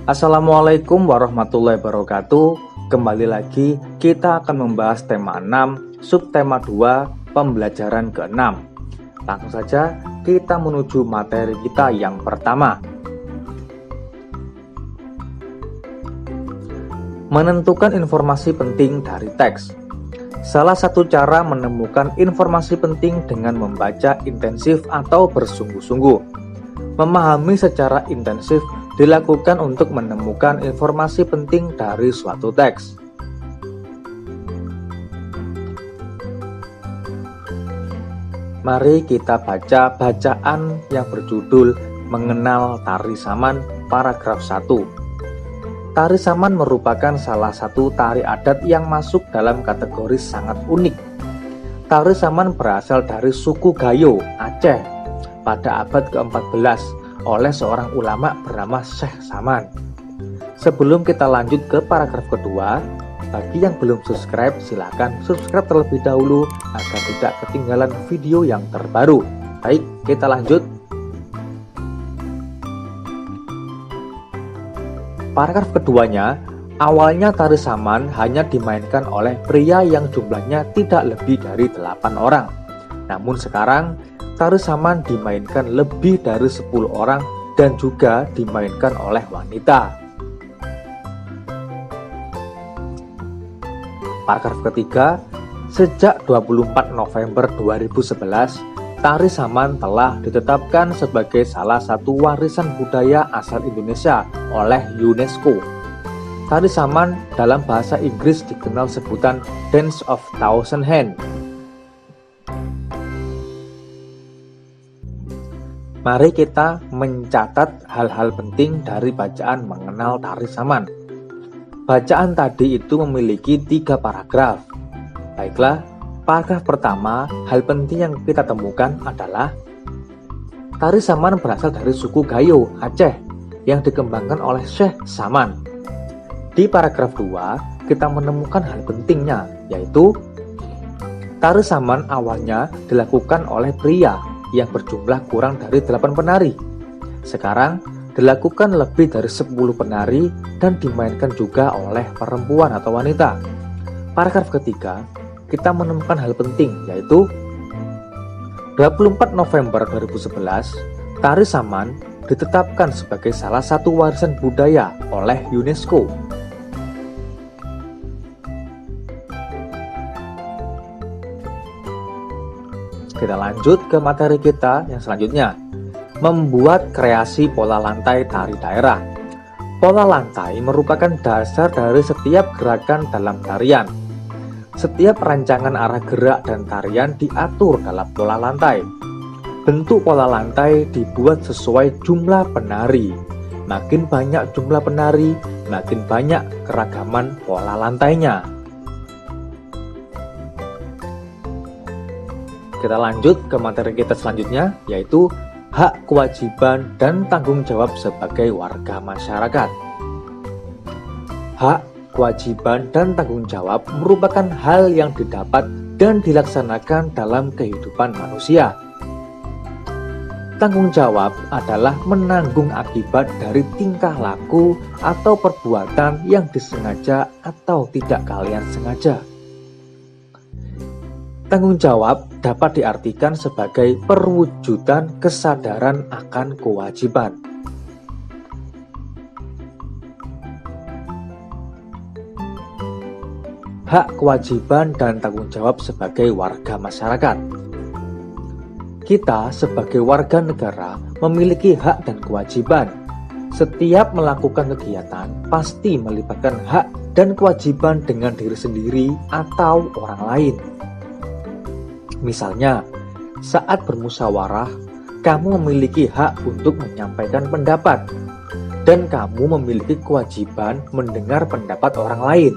Assalamualaikum warahmatullahi wabarakatuh. Kembali lagi kita akan membahas tema 6, subtema 2, pembelajaran ke-6. Langsung saja kita menuju materi kita yang pertama. Menentukan informasi penting dari teks. Salah satu cara menemukan informasi penting dengan membaca intensif atau bersungguh-sungguh. Memahami secara intensif dilakukan untuk menemukan informasi penting dari suatu teks. Mari kita baca bacaan yang berjudul Mengenal Tari Saman paragraf 1. Tari Saman merupakan salah satu tari adat yang masuk dalam kategori sangat unik. Tari Saman berasal dari suku Gayo, Aceh, pada abad ke-14 oleh seorang ulama bernama Syekh Saman. Sebelum kita lanjut ke paragraf kedua, bagi yang belum subscribe silahkan subscribe terlebih dahulu agar tidak ketinggalan video yang terbaru. Baik, kita lanjut. Paragraf keduanya, awalnya tari saman hanya dimainkan oleh pria yang jumlahnya tidak lebih dari 8 orang. Namun sekarang, tari saman dimainkan lebih dari 10 orang dan juga dimainkan oleh wanita. Paragraf ketiga, sejak 24 November 2011, tari saman telah ditetapkan sebagai salah satu warisan budaya asal Indonesia oleh UNESCO. Tari saman dalam bahasa Inggris dikenal sebutan Dance of Thousand Hands. Mari kita mencatat hal-hal penting dari bacaan mengenal tari saman. Bacaan tadi itu memiliki 3 paragraf. Baiklah, paragraf pertama, hal penting yang kita temukan adalah tari saman berasal dari suku Gayo, Aceh, yang dikembangkan oleh Syekh Saman. Di paragraf 2, kita menemukan hal pentingnya, yaitu tari saman awalnya dilakukan oleh pria yang berjumlah kurang dari 8 penari. Sekarang dilakukan lebih dari 10 penari dan dimainkan juga oleh perempuan atau wanita. Paragraf ketiga, kita menemukan hal penting, yaitu 24 November 2011, tari saman ditetapkan sebagai salah satu warisan budaya oleh UNESCO. Kita lanjut ke materi kita yang selanjutnya, membuat kreasi pola lantai tari daerah. Pola lantai merupakan dasar dari setiap gerakan dalam tarian. Setiap rancangan arah gerak dan tarian diatur dalam pola lantai. Bentuk pola lantai dibuat sesuai jumlah penari. Makin banyak jumlah penari, makin banyak keragaman pola lantainya. Kita lanjut ke materi kita selanjutnya, yaitu hak, kewajiban, dan tanggung jawab sebagai warga masyarakat. Hak, kewajiban, dan tanggung jawab merupakan hal yang didapat dan dilaksanakan dalam kehidupan manusia. Tanggung jawab adalah menanggung akibat dari tingkah laku atau perbuatan yang disengaja atau tidak kalian sengaja. Tanggung jawab dapat diartikan sebagai perwujudan kesadaran akan kewajiban. Hak, kewajiban, dan tanggung jawab sebagai warga masyarakat. Kita sebagai warga negara memiliki hak dan kewajiban. Setiap melakukan kegiatan pasti melibatkan hak dan kewajiban dengan diri sendiri atau orang lain. Misalnya, saat bermusyawarah, kamu memiliki hak untuk menyampaikan pendapat, dan kamu memiliki kewajiban mendengar pendapat orang lain.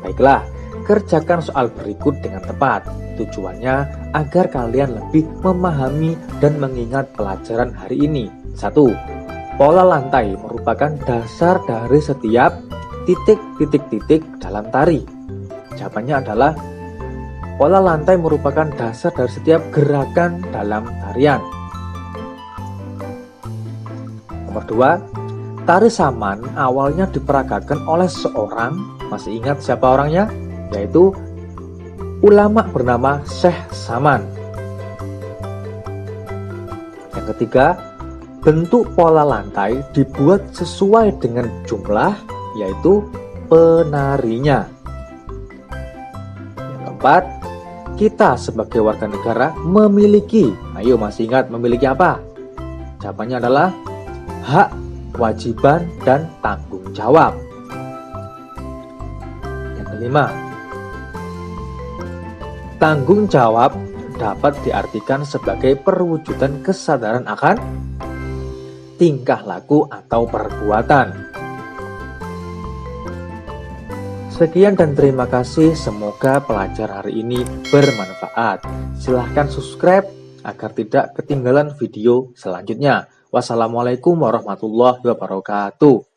Baiklah, kerjakan soal berikut dengan tepat. Tujuannya agar kalian lebih memahami dan mengingat pelajaran hari ini. 1. Pola lantai merupakan dasar dari setiap titik-titik dalam tari. Jawabannya adalah pola lantai merupakan dasar dari setiap gerakan dalam tarian. Nomor 2, tari saman awalnya diperagakan oleh seorang, masih ingat siapa orangnya? Yaitu ulama bernama Syekh Saman. Yang ketiga, bentuk pola lantai dibuat sesuai dengan jumlah, yaitu penarinya. Yang keempat, kita sebagai warga negara memiliki, ayo masih ingat memiliki apa? Jawabannya adalah hak, kewajiban, dan tanggung jawab. Yang kelima, tanggung jawab dapat diartikan sebagai perwujudan kesadaran akan tingkah laku atau perbuatan. Sekian dan terima kasih, semoga pelajar hari ini bermanfaat. Silahkan subscribe agar tidak ketinggalan video selanjutnya. Wassalamualaikum warahmatullahi wabarakatuh.